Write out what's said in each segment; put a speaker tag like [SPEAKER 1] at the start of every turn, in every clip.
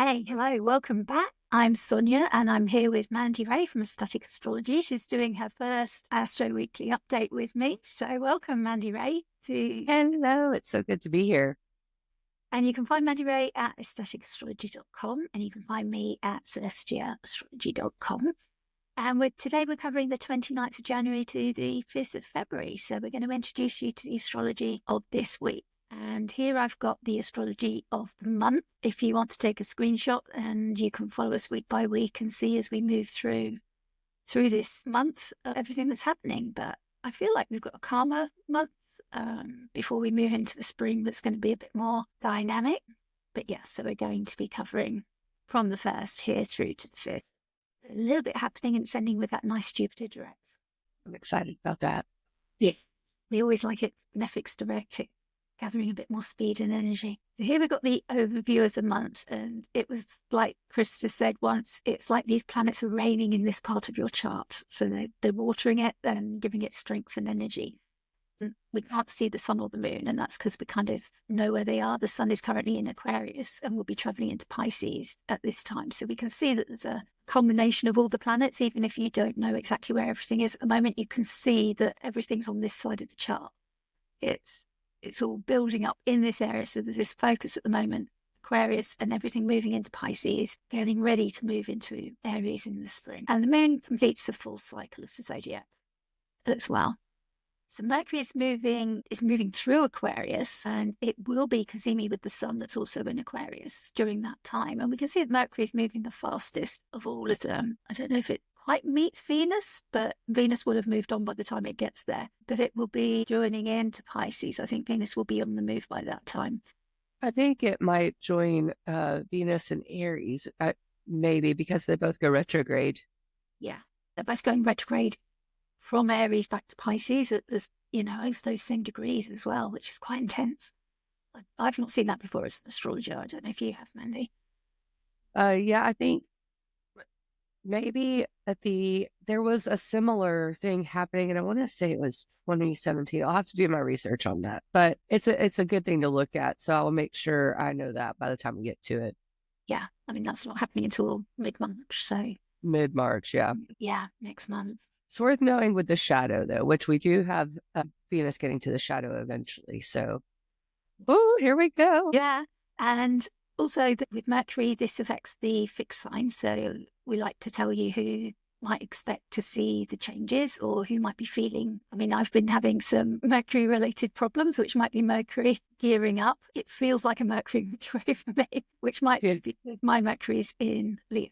[SPEAKER 1] Okay, hello, welcome back. I'm Sonia and I'm here with Mandi from Ecstatic Astrology. She's doing her first Astro Weekly update with me. So welcome, Mandi.
[SPEAKER 2] Hello, it's so good to be here.
[SPEAKER 1] And you can find Mandi at ecstaticastrology.com and you can find me at celestiaastrology.com. And today we're covering the 29th of January to the 5th of February. So we're going to introduce you to the astrology of this week. And here I've got the astrology of the month. If you want to take a screenshot, and you can follow us week by week and see as we move through this month everything that's happening. But I feel like we've got a calmer month before we move into the spring that's going to be a bit more dynamic. But yeah, so we're going to be covering from the 1st here through to the 5th. A little bit happening and sending with that nice Jupiter direct.
[SPEAKER 2] I'm excited about that.
[SPEAKER 1] Yeah, we always like it, benefics direct, gathering a bit more speed and energy. So here we've got the overview of the month, and it was like Krista said once, it's like these planets are reigning in this part of your chart. So they're watering it and giving it strength and energy. And we can't see the sun or the moon, and that's because we kind of know where they are. The sun is currently in Aquarius and will be traveling into Pisces at this time. So we can see that there's a combination of all the planets. Even if you don't know exactly where everything is at the moment, you can see that everything's on this side of the chart. It's all building up in this area. So there's this focus at the moment, Aquarius, and everything moving into Pisces, getting ready to move into Aries in the spring. And the moon completes the full cycle of the zodiac as well. So Mercury is moving through Aquarius, and it will be cazimi with the sun that's also in Aquarius during that time. And we can see that Mercury is moving the fastest of all of them. I don't know if it quite meets Venus, but Venus will have moved on by the time it gets there. But it will be joining into Pisces. I think Venus will be on the move by that time.
[SPEAKER 2] I think it might join Venus and Aries, maybe because they both go retrograde.
[SPEAKER 1] Yeah, they're both going retrograde from Aries back to Pisces at this, over those same degrees as well, which is quite intense. I've not seen that before as an astrologer. I don't know if you have, Mandi.
[SPEAKER 2] Yeah, I think maybe there was a similar thing happening, and I want to say it was 2017. I'll have to do my research on that, but it's a good thing to look at. So I'll make sure I know that by the time we get to it.
[SPEAKER 1] Yeah, I mean, that's not happening until mid-March. So
[SPEAKER 2] mid-March, yeah.
[SPEAKER 1] Yeah, next month.
[SPEAKER 2] It's worth knowing with the shadow, though, which we do have Venus getting to the shadow eventually. So, here we go.
[SPEAKER 1] Yeah. And also with Mercury, this affects the fixed signs. So we like to tell you who might expect to see the changes or who might be feeling. I mean, I've been having some Mercury related problems, which might be Mercury gearing up. It feels like a Mercury retrograde for me, which might be because my Mercury's in Leo.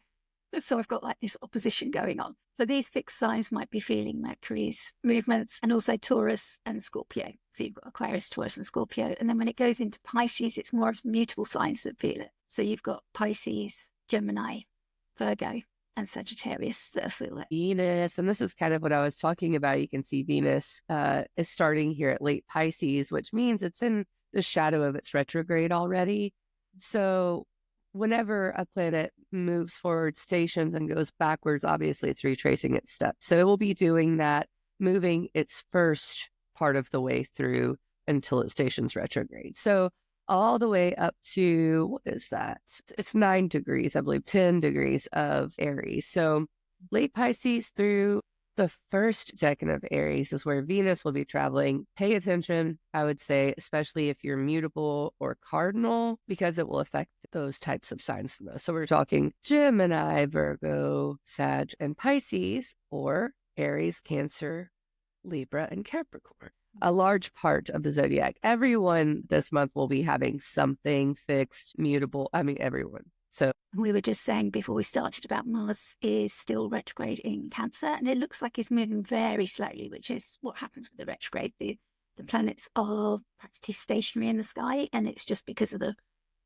[SPEAKER 1] So I've got like this opposition going on. So these fixed signs might be feeling Mercury's movements, and also Taurus and Scorpio. So you've got Aquarius, Taurus and Scorpio. And then when it goes into Pisces, it's more of the mutable signs that feel it. So you've got Pisces, Gemini, Virgo, and Sagittarius that feel it.
[SPEAKER 2] Venus, and this is kind of what I was talking about. You can see Venus is starting here at late Pisces, which means it's in the shadow of its retrograde already. So whenever a planet moves forward, stations, and goes backwards, obviously it's retracing its steps. So it will be doing that, moving its first part of the way through until it stations retrograde. So all the way up to, what is that? It's 9 degrees, I believe, 10 degrees of Aries. So late Pisces through the first decan of Aries is where Venus will be traveling. Pay attention, I would say, especially if you're mutable or cardinal, because it will affect those types of signs the most. So we're talking Gemini, Virgo, Sag, and Pisces, or Aries, Cancer, Libra, and Capricorn. A large part of the zodiac. Everyone this month will be having something fixed, mutable. I mean, everyone. So
[SPEAKER 1] we were just saying before we started about Mars is still retrograde in Cancer, and it looks like it's moving very slowly, which is what happens with the retrograde. The planets are practically stationary in the sky, and it's just because of the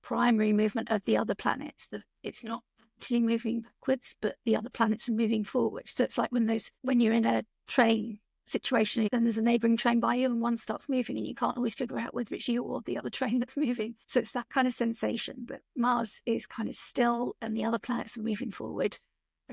[SPEAKER 1] primary movement of the other planets that it's not actually moving backwards, but the other planets are moving forward. So it's like when you're in a train situation and there's a neighbouring train by you and one starts moving and you can't always figure out whether it's you or the other train that's moving. So it's that kind of sensation. But Mars is kind of still and the other planets are moving forward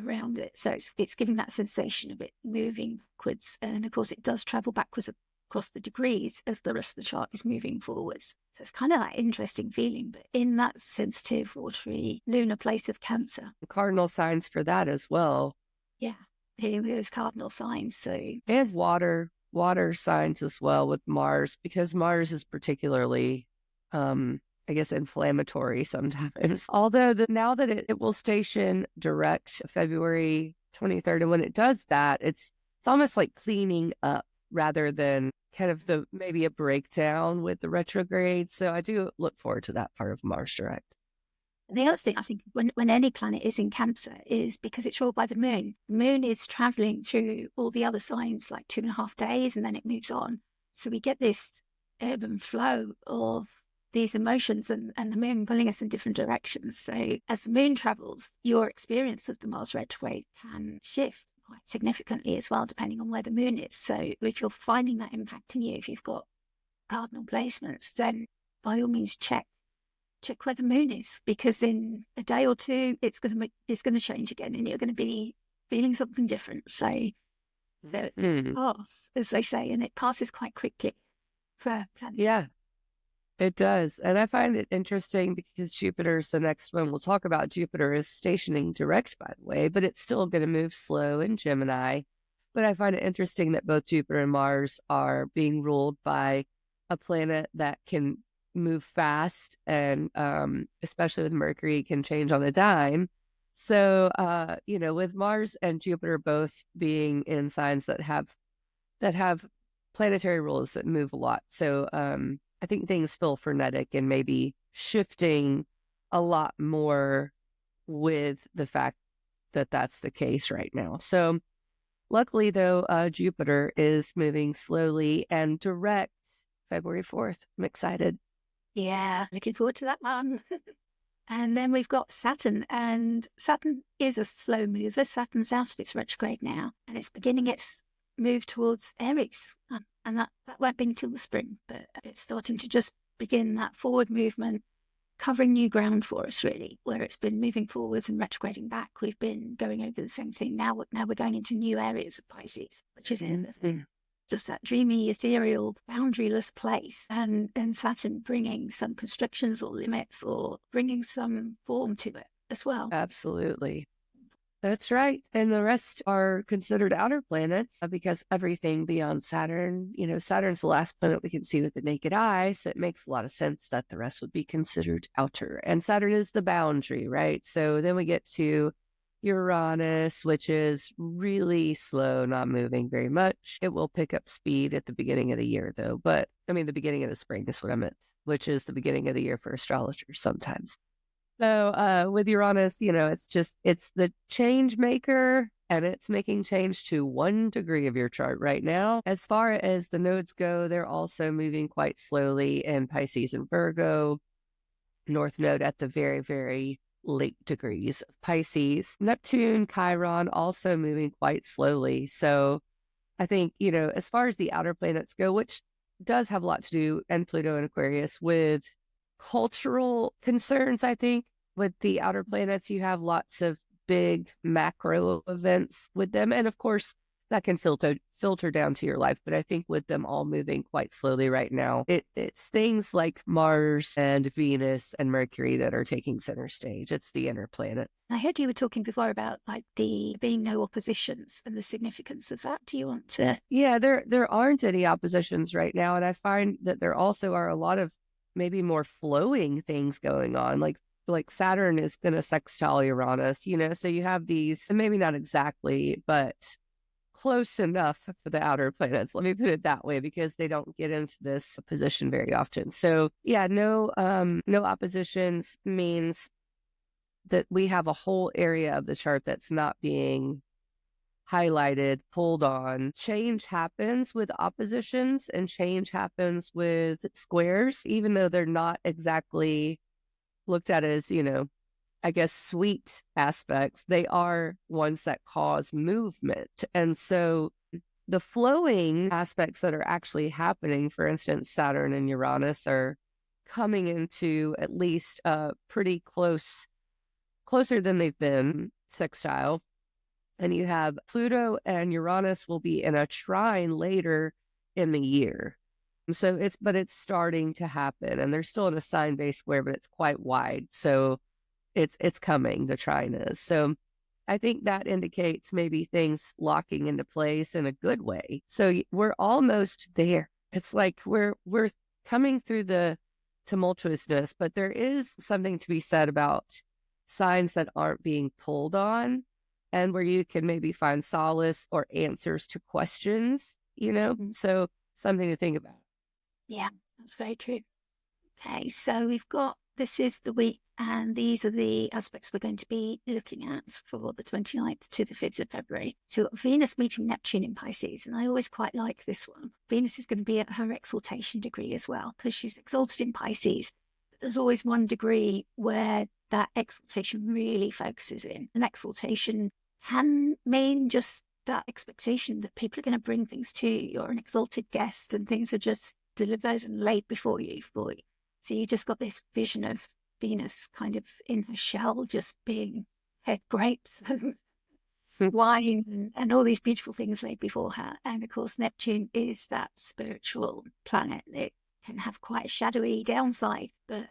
[SPEAKER 1] around it. So it's giving that sensation of it moving backwards. And of course it does travel backwards across the degrees as the rest of the chart is moving forwards. So it's kind of that interesting feeling, but in that sensitive, watery, lunar place of Cancer.
[SPEAKER 2] Cardinal signs for that as well.
[SPEAKER 1] Yeah, hitting those cardinal signs. So
[SPEAKER 2] And water signs as well with Mars, because Mars is particularly, I guess, inflammatory sometimes. Although now that it will station direct February 23rd, and when it does that, it's almost like cleaning up rather than kind of maybe a breakdown with the retrograde. So I do look forward to that part of Mars direct.
[SPEAKER 1] the other thing I think when any planet is in Cancer is because it's ruled by the moon. The moon is traveling through all the other signs like 2.5 days and then it moves on. So we get this ebb and flow of these emotions and the moon pulling us in different directions. So as the moon travels, your experience of the Mars retrograde can shift quite significantly as well, depending on where the moon is. So if you're finding that impacting you, if you've got cardinal placements, then by all means check where the moon is, because in a day or two it's going to change again and you're going to be feeling something different. So it passes, as they say, and it passes quite quickly for planets.
[SPEAKER 2] Yeah, it does. And I find it interesting because Jupiter's the next one we'll talk about. Jupiter is stationing direct, by the way, but it's still going to move slow in Gemini. But I find it interesting that both Jupiter and Mars are being ruled by a planet that can move fast, and especially with Mercury, can change on a dime. So, with Mars and Jupiter both being in signs that have planetary rules that move a lot. So, I think things feel frenetic and maybe shifting a lot more with the fact that that's the case right now. So, luckily, though, Jupiter is moving slowly and direct February 4th. I'm excited.
[SPEAKER 1] Yeah, looking forward to that one. And then we've got Saturn, and Saturn is a slow mover. Saturn's out of its retrograde now, and it's beginning its move towards Aries. And that won't be until the spring, but it's starting to just begin that forward movement, covering new ground for us, really, where it's been moving forwards and retrograding back. We've been going over the same thing. Now we're going into new areas of Pisces, which is just that dreamy, ethereal, boundaryless place, and Saturn bringing some constrictions or limits or bringing some form to it as well.
[SPEAKER 2] Absolutely. That's right. And the rest are considered outer planets because everything beyond Saturn, Saturn's the last planet we can see with the naked eye. So it makes a lot of sense that the rest would be considered outer. And Saturn is the boundary, right? So then we get to Uranus, which is really slow, not moving very much. It will pick up speed at the beginning of the year, though. But the beginning of the spring is what I meant, which is the beginning of the year for astrologers sometimes. So with Uranus, it's the change maker, and it's making change to 1 degree of your chart right now. As far as the nodes go, they're also moving quite slowly in Pisces and Virgo. North node at the very, very late degrees of Pisces. Neptune, Chiron also moving quite slowly. So I think, as far as the outer planets go, which does have a lot to do, and Pluto and Aquarius, with cultural concerns, I think. With the outer planets, you have lots of big macro events with them. And of course, that can filter down to your life. But I think with them all moving quite slowly right now, it's things like Mars and Venus and Mercury that are taking center stage. It's the inner planet.
[SPEAKER 1] I heard you were talking before about like the being no oppositions and the significance of that. Do you want to?
[SPEAKER 2] Yeah, there aren't any oppositions right now. And I find that there also are a lot of maybe more flowing things going on. Like Saturn is going to sextile Uranus, so you have these, and maybe not exactly, but close enough for the outer planets. Let me put it that way, because they don't get into this position very often. So yeah, no oppositions means that we have a whole area of the chart that's not being highlighted, pulled on. Change happens with oppositions and change happens with squares, even though they're not exactly looked at as, I guess, sweet aspects. They are ones that cause movement. And so the flowing aspects that are actually happening, for instance, Saturn and Uranus are coming into at least pretty closer than they've been, sextile. And you have Pluto and Uranus will be in a trine later in the year. So it's starting to happen, and they're still in a sign-based square, but it's quite wide. So it's coming, the trine is. So I think that indicates maybe things locking into place in a good way. So we're almost there. It's like we're coming through the tumultuousness, but there is something to be said about signs that aren't being pulled on, and where you can maybe find solace or answers to questions, So something to think about.
[SPEAKER 1] Yeah, that's very true. Okay, so this is the week, and these are the aspects we're going to be looking at for the 29th to the 5th of February. So Venus meeting Neptune in Pisces, and I always quite like this one. Venus is going to be at her exaltation degree as well, because she's exalted in Pisces. But there's always one degree where that exaltation really focuses in. An exaltation can mean just that expectation that people are going to bring things to you. You're an exalted guest, and things are just delivered and laid before you. So you just got this vision of Venus kind of in her shell, just being head grapes and wine and all these beautiful things laid before her. And of course, Neptune is that spiritual planet. It can have quite a shadowy downside, but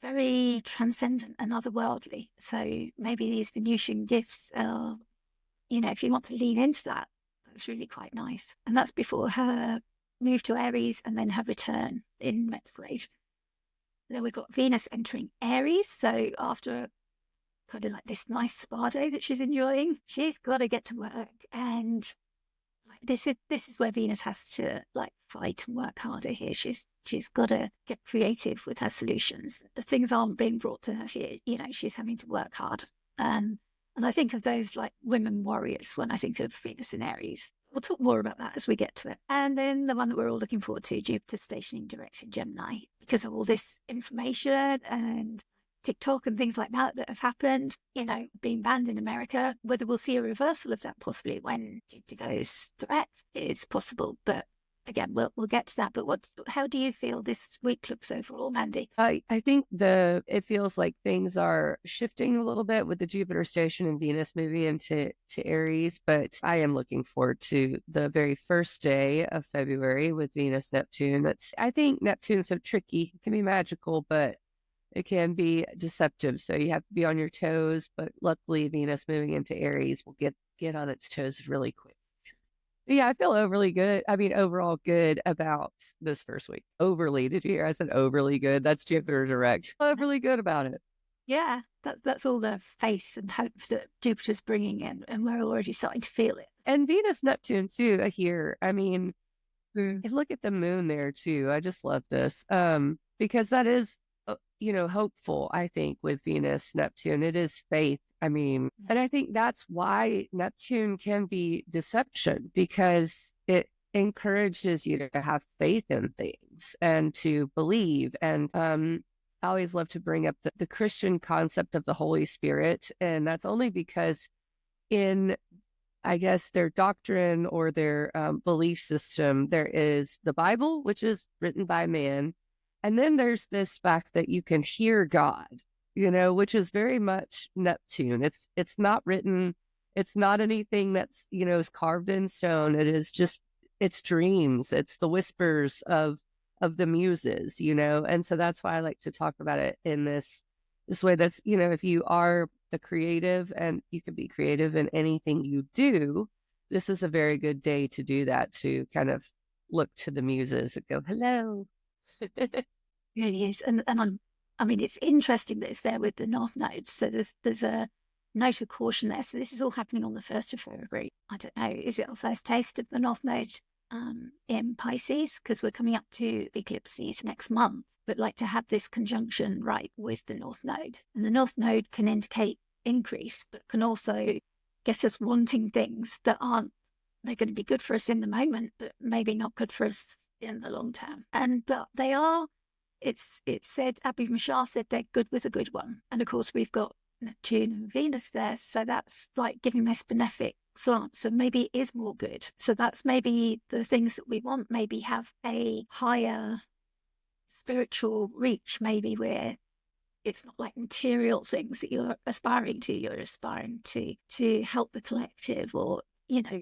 [SPEAKER 1] very transcendent and otherworldly. So maybe these Venusian gifts are, if you want to lean into that, that's really quite nice. And that's before her move to Aries and then her return in retrograde. Then we've got Venus entering Aries. So after kind of like this nice spa day that she's enjoying, she's got to get to work. And this is where Venus has to fight and work harder here. She's got to get creative with her solutions. Things aren't being brought to her here. She's having to work hard. And I think of those women warriors when I think of Venus in Aries. We'll talk more about that as we get to it. And then the one that we're all looking forward to, Jupiter stationing direct in Gemini, because of all this information and TikTok and things like that have happened, being banned in America. Whether we'll see a reversal of that possibly when Jupiter goes direct is possible. But again, we'll get to that. But how do you feel this week looks overall, Mandi?
[SPEAKER 2] I think it feels like things are shifting a little bit with the Jupiter station and Venus moving into Aries, but I am looking forward to the very first day of February with Venus Neptune. I think Neptune's so tricky. It can be magical, but it can be deceptive. So you have to be on your toes, but luckily Venus moving into Aries will get on its toes really quick. Yeah, I feel overall good about this first week. Overly, did you hear? I said overly good. That's Jupiter direct. Overly good about it.
[SPEAKER 1] Yeah, that's all the faith and hope that Jupiter's bringing in, and we're already starting to feel it.
[SPEAKER 2] And Venus, Neptune too here. Look at the moon there too. I just love this because that is, hopeful, I think, with Venus, Neptune. It is faith. And I think that's why Neptune can be deception, because it encourages you to have faith in things and to believe. And I always love to bring up the Christian concept of the Holy Spirit. And that's only because in, I guess, their doctrine or their belief system, there is the Bible, which is written by man. And then there's this fact that you can hear God, which is very much Neptune. It's not written. It's not anything that's, is carved in stone. It is just, it's dreams. It's the whispers of the muses, And so that's why I like to talk about it in this way. That's, if you are a creative, and you can be creative in anything you do, this is a very good day to do that, to kind of look to the muses and go, hello.
[SPEAKER 1] It really is. And it's interesting that it's there with the North Node. So there's a note of caution there. So this is all happening on the 1st of February. I don't know, is it our first taste of the North Node in Pisces? Because we're coming up to eclipses next month. But to have this conjunction right with the North Node. And the North Node can indicate increase, but can also get us wanting things that they're going to be good for us in the moment, but maybe not good for us in the long term. But they are, it's said, Abby Mashar said they're good with a good one. And of course we've got Neptune and Venus there. So that's giving this benefic slant. So maybe it is more good. So that's maybe the things that we want maybe have a higher spiritual reach, maybe where it's not material things that you're aspiring to. You're aspiring to help the collective or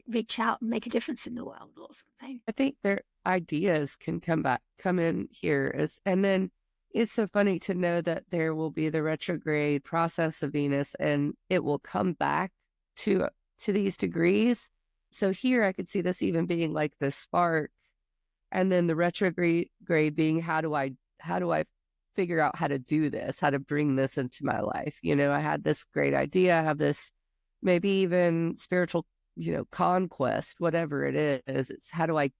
[SPEAKER 1] reach out and make a difference in the world or something.
[SPEAKER 2] I think their ideas can come in here and then it's so funny to know that there will be the retrograde process of Venus and it will come back to these degrees. So here I could see this even being like the spark, and then the retrograde being how do I figure out how to do this, how to bring this into my life. I had this great idea, I have this maybe even spiritual, conquest, whatever it is. It's how do I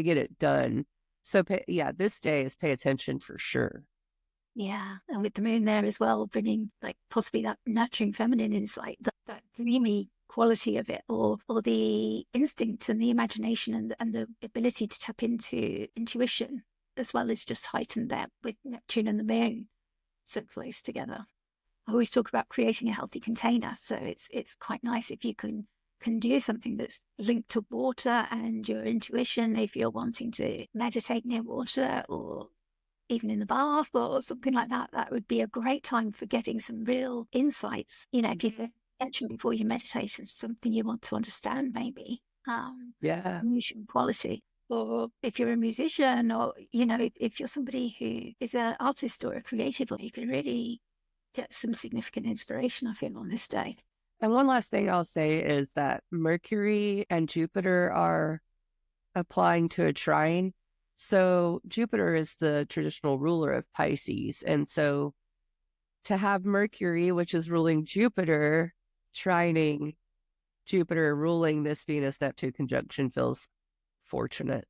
[SPEAKER 2] get it done? So this day is pay attention for sure.
[SPEAKER 1] Yeah, and with the moon there as well, bringing like possibly that nurturing feminine insight, that dreamy quality of it, or the instinct and the imagination and the ability to tap into intuition, as well as just heightened that with Neptune and the moon so close together. I always talk about creating a healthy container, so it's quite nice if you can do something that's linked to water and your intuition. If you're wanting to meditate near water or even in the bath or something like that, that would be a great time for getting some real insights. If you mentioned before you meditate, it's something you want to understand, maybe. Emotion quality. Or if you're a musician, or, if you're somebody who is an artist or a creative, you can really get some significant inspiration, I feel, on this day.
[SPEAKER 2] And one last thing I'll say is that Mercury and Jupiter are applying to a trine. So Jupiter is the traditional ruler of Pisces. And so to have Mercury, which is ruling Jupiter, trining Jupiter, ruling this Venus-Neptune conjunction feels fortunate.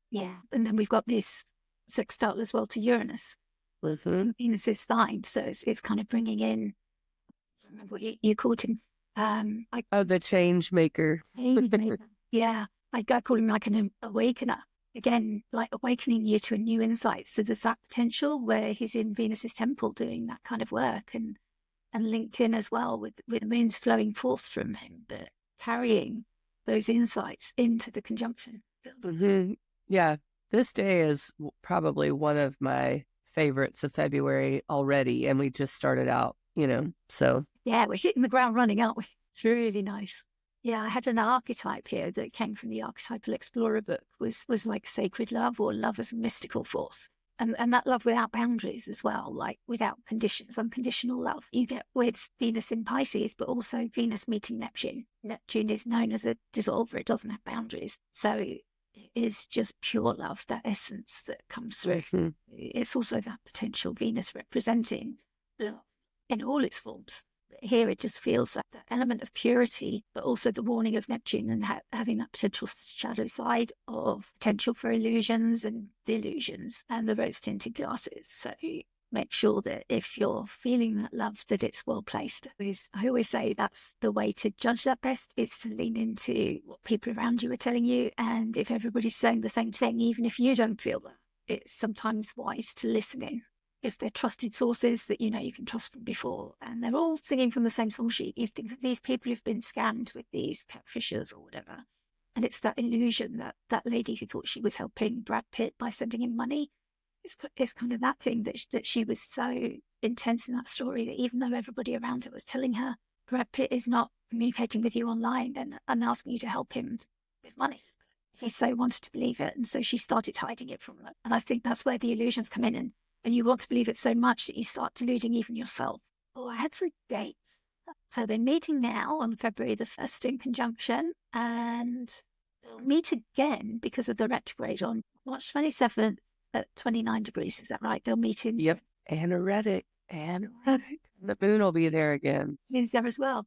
[SPEAKER 1] Yeah. And then we've got this sextile as well to Uranus.
[SPEAKER 2] Mm-hmm.
[SPEAKER 1] Venus is signed. So it's kind of bringing in, I remember what you called him.
[SPEAKER 2] The change maker.
[SPEAKER 1] Yeah. I call him like an awakener. Again, like awakening you to a new insight. So there's that potential where he's in Venus's temple doing that kind of work, and linked in as well with the moons flowing forth from him, but carrying those insights into the conjunction.
[SPEAKER 2] Mm-hmm. Yeah, this day is probably one of my favorites of February already, and we just started out, so.
[SPEAKER 1] Yeah, we're hitting the ground running, aren't we? It's really nice. Yeah, I had an archetype here that came from the Archetypal Explorer book, was like sacred love, or love as a mystical force. And that love without boundaries as well, like without conditions, unconditional love. You get with Venus in Pisces, but also Venus meeting Neptune. Neptune is known as a dissolver. It doesn't have boundaries. So it is just pure love, that essence that comes through. Mm-hmm. It's also that potential Venus representing love in all its forms. Here it just feels like the element of purity, but also the warning of Neptune and having that potential shadow side of potential for illusions and delusions and the rose-tinted glasses. So make sure that if you're feeling that love, that it's well placed. I always say that's the way to judge that best, is to lean into what people around you are telling you. And if everybody's saying the same thing, even if you don't feel that, it's sometimes wise to listen in. If they're trusted sources that you can trust from before, and they're all singing from the same song sheet, you think of these people who've been scammed with these catfishers or whatever, and it's that illusion that lady who thought she was helping Brad Pitt by sending him money. It's kind of that thing that she was so intense in that story that even though everybody around her was telling her Brad Pitt is not communicating with you online and asking you to help him with money, he so wanted to believe it, and so she started hiding it from her. And I think that's where the illusions come in, and you want to believe it so much that you start deluding even yourself. Oh, I had some dates. So they're meeting now on February the 1st in conjunction, and they'll meet again because of the retrograde on March 27th at 29 degrees. Is that right? They'll meet in...
[SPEAKER 2] Yep. Anoretic. The moon will be there again.
[SPEAKER 1] Moon's there as well.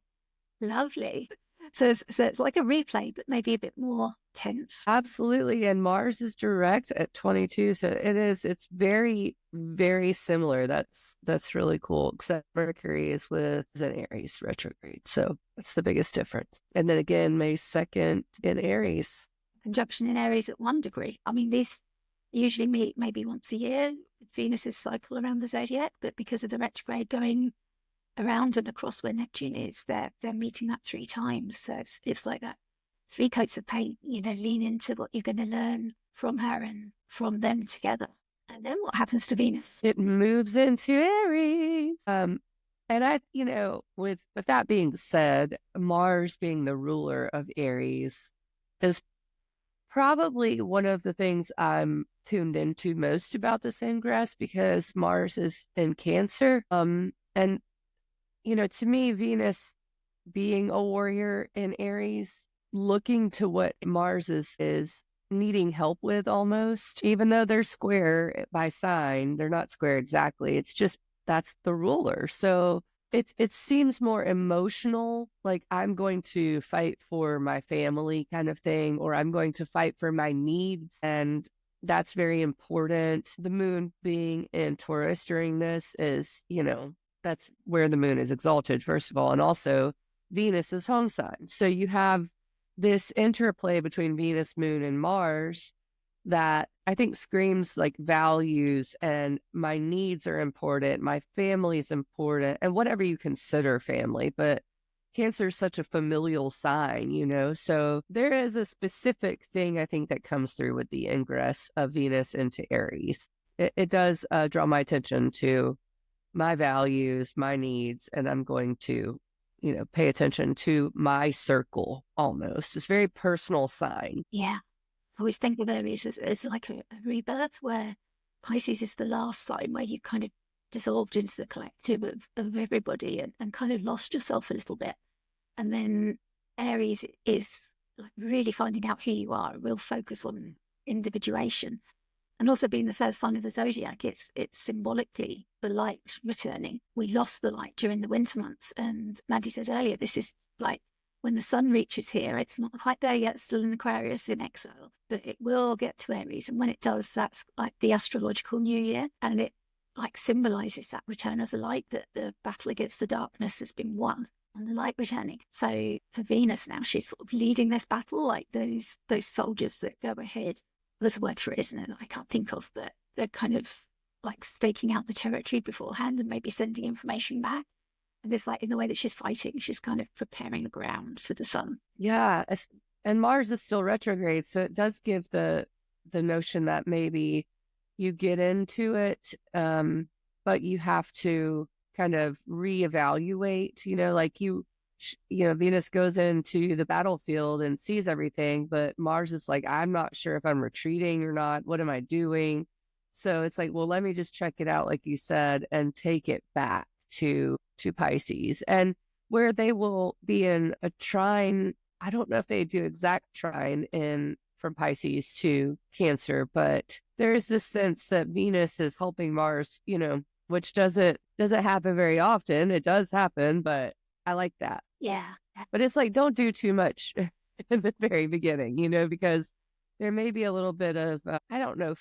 [SPEAKER 1] Lovely. So it's like a replay, but maybe a bit more tense.
[SPEAKER 2] Absolutely. And Mars is direct at 22. So it's very, very similar. That's really cool. Except Mercury is with an Aries retrograde. So that's the biggest difference. And then again, May 2nd in Aries.
[SPEAKER 1] Conjunction in Aries at 1 degree. I mean, these usually meet maybe once a year. Venus's cycle around the zodiac, but because of the retrograde going around and across where Neptune is, they're meeting that 3 times. So it's like that 3 coats of paint, lean into what you're going to learn from her and from them together. And then what happens to Venus?
[SPEAKER 2] It moves into Aries. And And with that being said, Mars being the ruler of Aries is probably one of the things I'm tuned into most about this ingress, because Mars is in Cancer. And to me, Venus being a warrior in Aries, looking to what Mars is needing help with almost, even though they're square by sign, they're not square exactly. It's just that's the ruler. So it seems more emotional, like I'm going to fight for my family kind of thing, or I'm going to fight for my needs. And that's very important. The moon being in Taurus during this is, that's where the moon is exalted, first of all. And also Venus is home sign. So you have this interplay between Venus, moon, and Mars that I think screams like values, and my needs are important, my family is important, and whatever you consider family. But Cancer is such a familial sign, so there is a specific thing I think that comes through with the ingress of Venus into Aries. It does draw my attention to my values, my needs, and I'm going to pay attention to my circle almost. It's a very personal sign.
[SPEAKER 1] Yeah. I always think of Aries as like a rebirth, where Pisces is the last sign where you kind of dissolved into the collective of everybody and kind of lost yourself a little bit. And then Aries is like really finding out who you are, a real focus on individuation. And also being the first sign of the zodiac, it's symbolically the light returning. We lost the light during the winter months. And Mandi said earlier, this is like when the sun reaches here, it's not quite there yet, still in Aquarius in exile, but it will get to Aries. And when it does, that's like the astrological new year. And it like symbolizes that return of the light, that the battle against the darkness has been won and the light returning. So for Venus now, she's sort of leading this battle, like those soldiers that go ahead. There's a word for it, isn't it, that I can't think of, but they're kind of like staking out the territory beforehand and maybe sending information back. And it's like in the way that she's fighting, she's kind of preparing the ground for the sun.
[SPEAKER 2] Yeah. And Mars is still retrograde. So it does give the notion that maybe you get into it, but you have to kind of reevaluate, like Venus goes into the battlefield and sees everything, but Mars is like, I'm not sure if I'm retreating or not. What am I doing? So it's like, well, let me just check it out, like you said, and take it back to Pisces, and where they will be in a trine. I don't know if they do exact trine from Pisces to Cancer, but there's this sense that Venus is helping Mars, which doesn't happen very often. It does happen, but I like that.
[SPEAKER 1] Yeah.
[SPEAKER 2] But it's like, don't do too much in the very beginning, because there may be a little bit of,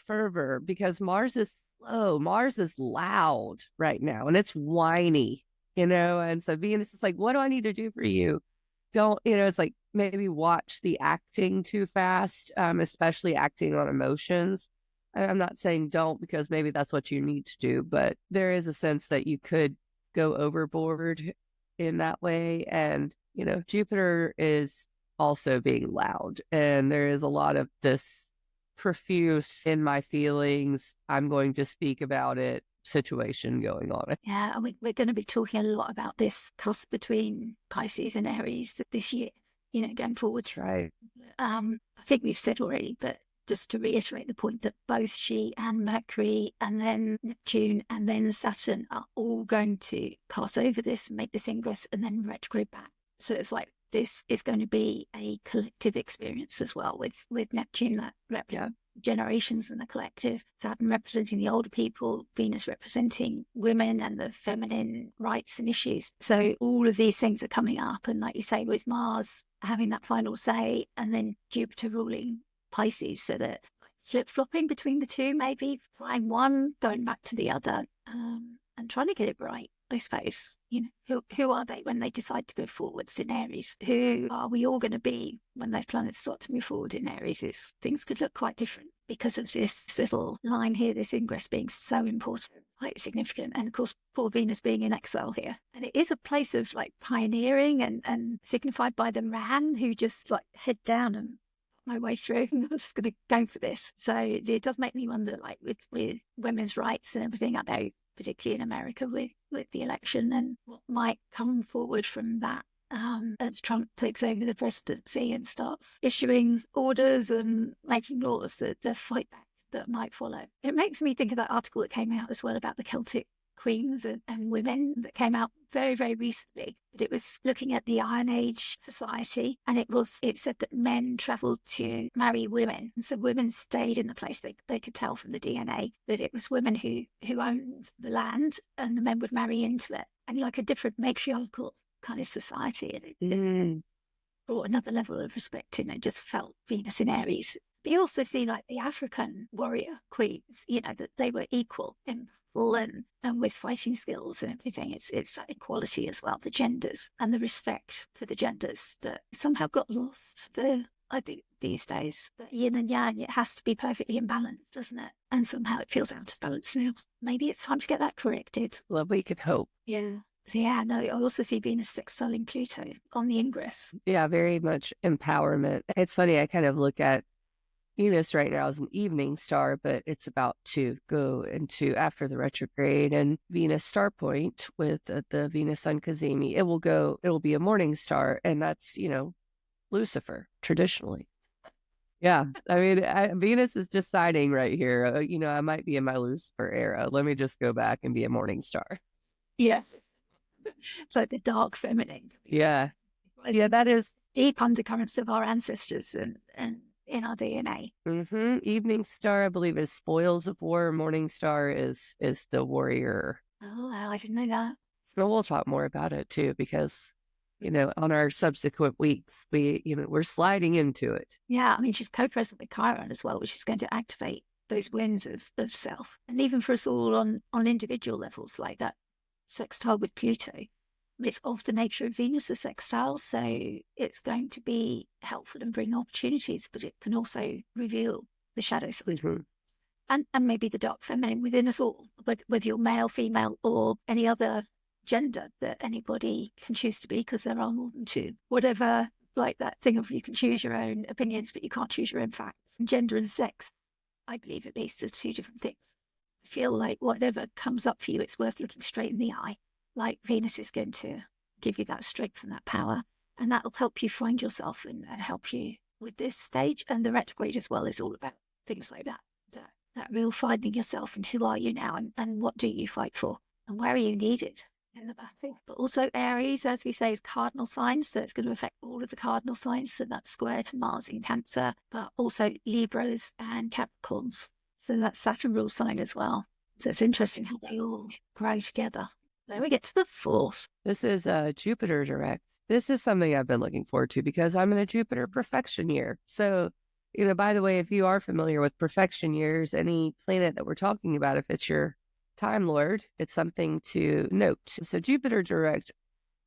[SPEAKER 2] fervor, because Mars is slow. Mars is loud right now, and it's whiny, and so Venus is like, what do I need to do for you? Don't, it's like maybe watch the acting too fast, especially acting on emotions. I'm not saying don't, because maybe that's what you need to do, but there is a sense that you could go overboard in that way. And, Jupiter is also being loud, and there is a lot of this profuse in my feelings, I'm going to speak about it situation going on.
[SPEAKER 1] Yeah, and we're going to be talking a lot about this cusp between Pisces and Aries this year, going forward.
[SPEAKER 2] That's right.
[SPEAKER 1] I think we've said already, but just to reiterate the point that both she and Mercury and then Neptune and then Saturn are all going to pass over this and make this ingress and then retrograde back. So it's like this is going to be a collective experience as well, with Neptune that represents generations and the collective, Saturn representing the older people, Venus representing women and the feminine rights and issues. So all of these things are coming up, and like you say, with Mars having that final say and then Jupiter ruling Pisces, so that flip-flopping between the two, maybe trying one, going back to the other, and trying to get it right, I suppose. Who are they when they decide to go forwards in Aries? Who are we all going to be when those planets start to move forward in Aries? Things could look quite different because of this little line here, this ingress being so important, quite significant. And of course, poor Venus being in exile here. And it is a place of like pioneering and signified by the Ran, who just like head down and my way through. I'm just going to go for this. So it does make me wonder, like with women's rights and everything. I know particularly in America with the election and what might come forward from that. As Trump takes over the presidency and starts issuing orders and making laws that fight back that might follow. It makes me think of that article that came out as well about the Celtic queens and women that came out very, very recently. But it was looking at the Iron Age society, and it said that men travelled to marry women. And so women stayed in the place. They could tell from the DNA that it was women who owned the land, and the men would marry into it. And like a different matriarchal kind of society. And it brought another level of respect in. It just felt Venus in Aries. But you also see like the African warrior queens, that they were equal in full and with fighting skills and everything. It's that equality as well, the genders and the respect for the genders that somehow got lost. I think these days, the yin and yang, it has to be perfectly in balance, doesn't it? And somehow it feels out of balance now. Maybe it's time to get that corrected.
[SPEAKER 2] Well, we could hope.
[SPEAKER 1] Yeah. So yeah, no, I also see Venus sextiling Pluto on the ingress.
[SPEAKER 2] Yeah, very much empowerment. It's funny, I kind of look at Venus right now as an evening star, but it's about to go into after the retrograde and Venus star point with the Venus Sun Cazimi. It will be a morning star, and that's, Lucifer traditionally. Yeah, I mean, Venus is deciding right here, I might be in my Lucifer era. Let me just go back and be a morning star.
[SPEAKER 1] Yeah. It's like the dark feminine.
[SPEAKER 2] Yeah. Yeah, that is
[SPEAKER 1] deep undercurrents of our ancestors and in our DNA.
[SPEAKER 2] Evening star, I believe, is spoils of war. Morning star is the warrior.
[SPEAKER 1] Oh, wow, I didn't know that.
[SPEAKER 2] So we'll talk more about it too, because on our subsequent weeks, we're sliding into it.
[SPEAKER 1] Yeah, I mean, she's co-present with Chiron as well, which is going to activate those winds of self. And even for us all on individual levels like that sextile with Pluto, it's of the nature of Venus, a sextile, so it's going to be helpful and bring opportunities, but it can also reveal the shadow side. And maybe the dark feminine within us all, whether you're male, female, or any other gender that anybody can choose to be, because there are more than two. Whatever, like that thing of you can choose your own opinions, but you can't choose your own facts. And gender and sex, I believe at least, are two different things. I feel like whatever comes up for you, it's worth looking straight in the eye. Like Venus is going to give you that strength and that power, and that will help you find yourself and help you with this stage. And the retrograde as well is all about things like that real finding yourself and who are you now and what do you fight for and where are you needed in the battle. But also Aries, as we say, is cardinal signs, so it's going to affect all of the cardinal signs, so that's square to Mars in Cancer, but also Libras and Capricorns, so that's Saturn rule sign as well. So it's interesting how they all grow together. Then we get to the 4th.
[SPEAKER 2] This is Jupiter direct. This is something I've been looking forward to because I'm in a Jupiter perfection year. So, by the way, if you are familiar with perfection years, any planet that we're talking about, if it's your Time Lord, it's something to note. So Jupiter direct,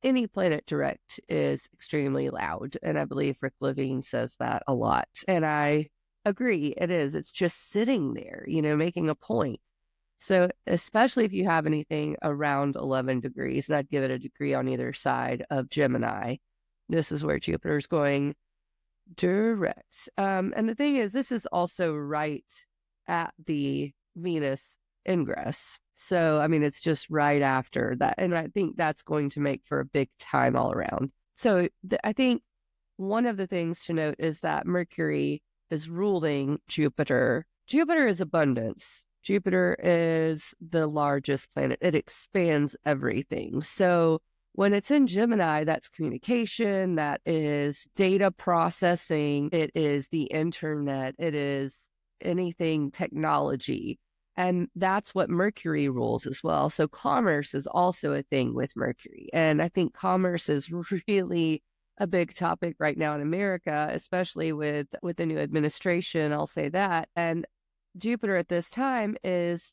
[SPEAKER 2] any planet direct is extremely loud. And I believe Rick Levine says that a lot. And I agree, it is. It's just sitting there, making a point. So especially if you have anything around 11 degrees, and I'd give it a degree on either side of Gemini, this is where Jupiter's going direct. And the thing is, this is also right at the Venus ingress. So, I mean, it's just right after that. And I think that's going to make for a big time all around. So I think one of the things to note is that Mercury is ruling Jupiter. Jupiter is abundance. Jupiter is the largest planet. It expands everything. So when it's in Gemini, that's communication, that is data processing, it is the internet, it is anything technology. And that's what Mercury rules as well. So commerce is also a thing with Mercury. And I think commerce is really a big topic right now in America, especially with the new administration, I'll say that. And Jupiter at this time is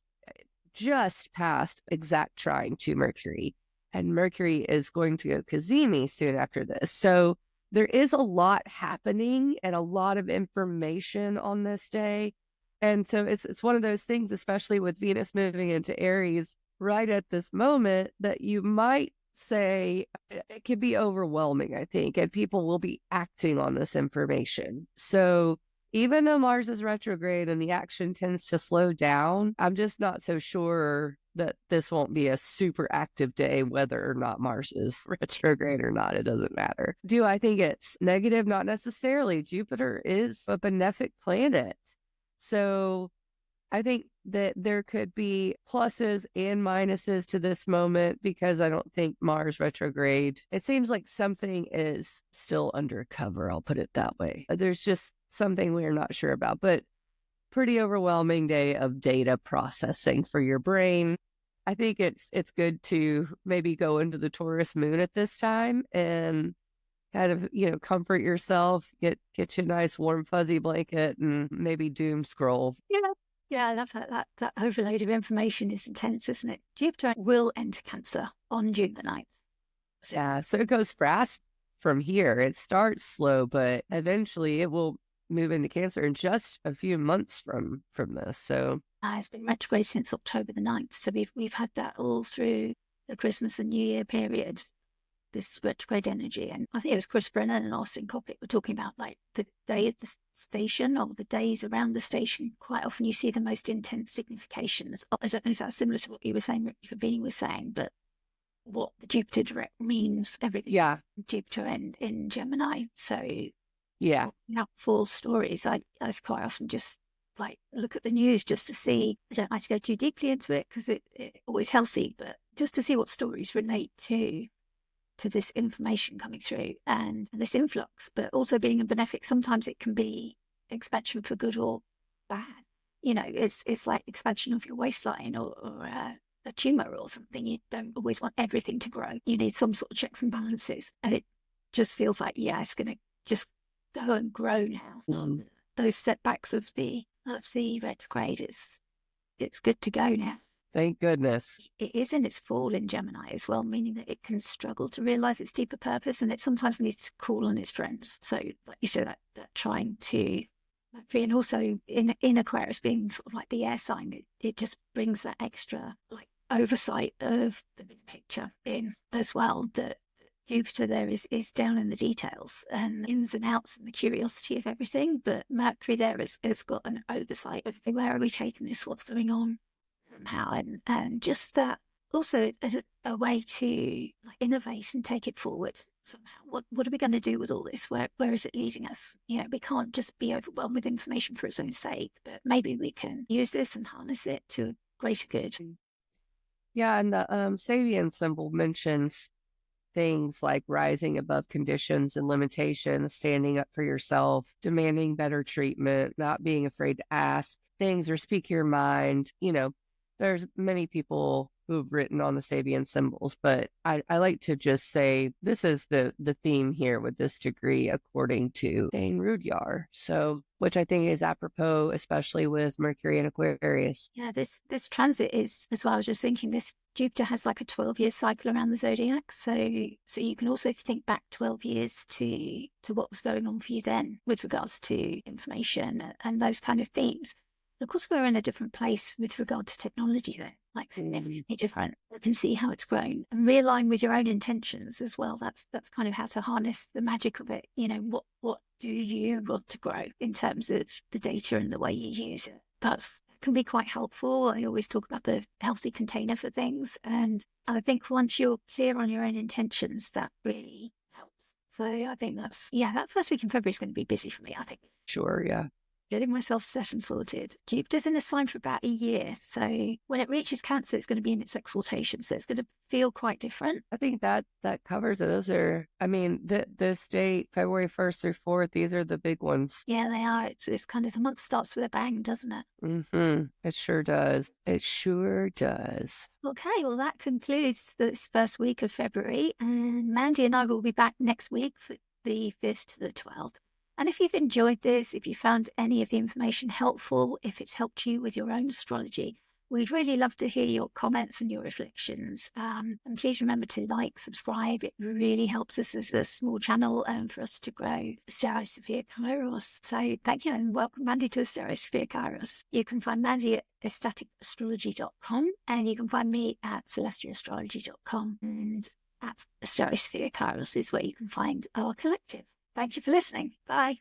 [SPEAKER 2] just past exact trine to Mercury. And Mercury is going to go Cazimi soon after this. So there is a lot happening and a lot of information on this day. And so it's one of those things, especially with Venus moving into Aries right at this moment, that you might say it could be overwhelming, I think, and people will be acting on this information. So even though Mars is retrograde and the action tends to slow down, I'm just not so sure that this won't be a super active day, whether or not Mars is retrograde or not. It doesn't matter. Do I think it's negative? Not necessarily. Jupiter is a benefic planet. So I think that there could be pluses and minuses to this moment because I don't think Mars retrograde, it seems like something is still undercover. I'll put it that way. There's just something we're not sure about, but pretty overwhelming day of data processing for your brain. I think it's good to maybe go into the Taurus moon at this time and kind of, comfort yourself, get you a nice warm fuzzy blanket and maybe doom scroll.
[SPEAKER 1] Yeah, I love that overload of information is intense, isn't it? Jupiter will enter Cancer on June the 9th.
[SPEAKER 2] Yeah, so it goes fast from here. It starts slow, but eventually it will move into Cancer in just a few months from this. So
[SPEAKER 1] it's been retrograde since October the 9th. So we've had that all through the Christmas and New Year period, this retrograde energy. And I think it was Chris Brennan and Austin Coppock were talking about like the day of the station or the days around the station. Quite often you see the most intense significations. I don't know if that's similar to what you were saying, Rick Cavini was saying, but what the Jupiter direct means, everything.
[SPEAKER 2] Yeah.
[SPEAKER 1] Jupiter in Gemini. So
[SPEAKER 2] yeah,
[SPEAKER 1] full stories. I quite often just like look at the news just to see. I don't like to go too deeply into it because it always healthy, but just to see what stories relate to this information coming through and this influx. But also being a benefic, sometimes it can be expansion for good or bad. It's like expansion of your waistline or a tumor or something. You don't always want everything to grow. You need some sort of checks and balances, and it just feels like it's going to just go and grow now. Those setbacks of the retrograde, it's good to go now.
[SPEAKER 2] Thank goodness.
[SPEAKER 1] It is in its fall in Gemini as well, meaning that it can struggle to realize its deeper purpose, and it sometimes needs to call on its friends. So, like you said, that trying to, and also in Aquarius being sort of like the air sign, it just brings that extra like oversight of the big picture in as well. That Jupiter there is down in the details and ins and outs and the curiosity of everything, but Mercury there has got an oversight of where are we taking this, what's going on, how, and just that also as a way to like innovate and take it forward somehow. What are we going to do with all this? Where is it leading us? We can't just be overwhelmed with information for its own sake, but maybe we can use this and harness it to a greater good.
[SPEAKER 2] Yeah, and the Sabian symbol mentions things like rising above conditions and limitations, standing up for yourself, demanding better treatment, not being afraid to ask things or speak your mind. There's many people who've written on the Sabian symbols, but I like to just say this is the theme here with this degree according to Dane Rudyard. So, which I think is apropos, especially with Mercury and Aquarius.
[SPEAKER 1] Yeah, this transit is, as well, I was just thinking, this Jupiter has like a 12-year cycle around the zodiac. So you can also think back 12 years to what was going on for you then with regards to information and those kind of themes. Of course, we're in a different place with regard to technology then, like significantly different. You can see how it's grown and realign with your own intentions as well. That's kind of how to harness the magic of it. What do you want to grow in terms of the data and the way you use it? That can be quite helpful. I always talk about the healthy container for things. And I think once you're clear on your own intentions, that really helps. So I think that first week in February is going to be busy for me, I think.
[SPEAKER 2] Sure, yeah.
[SPEAKER 1] Getting myself set and sorted. Jupiter's in a sign for about a year. So when it reaches Cancer, it's going to be in its exaltation. So it's going to feel quite different.
[SPEAKER 2] I think that covers it. Those are, this date, February 1st through 4th, these are the big ones.
[SPEAKER 1] Yeah, they are. It's kind of, the month starts with a bang, doesn't it?
[SPEAKER 2] Mm-hmm. It sure does. It sure does.
[SPEAKER 1] Okay, well, that concludes this first week of February. And Mandi and I will be back next week for the 5th to the 12th. And if you've enjoyed this, if you found any of the information helpful, if it's helped you with your own astrology, we'd really love to hear your comments and your reflections. And please remember to like, subscribe. It really helps us as a small channel for us to grow Astrological Kairos. So thank you and welcome Mandi to Astrological Kairos. You can find Mandi at ecstaticastrology.com and you can find me at celestiaastrology.com, and at Astrological Kairos is where you can find our collective. Thank you for listening. Bye.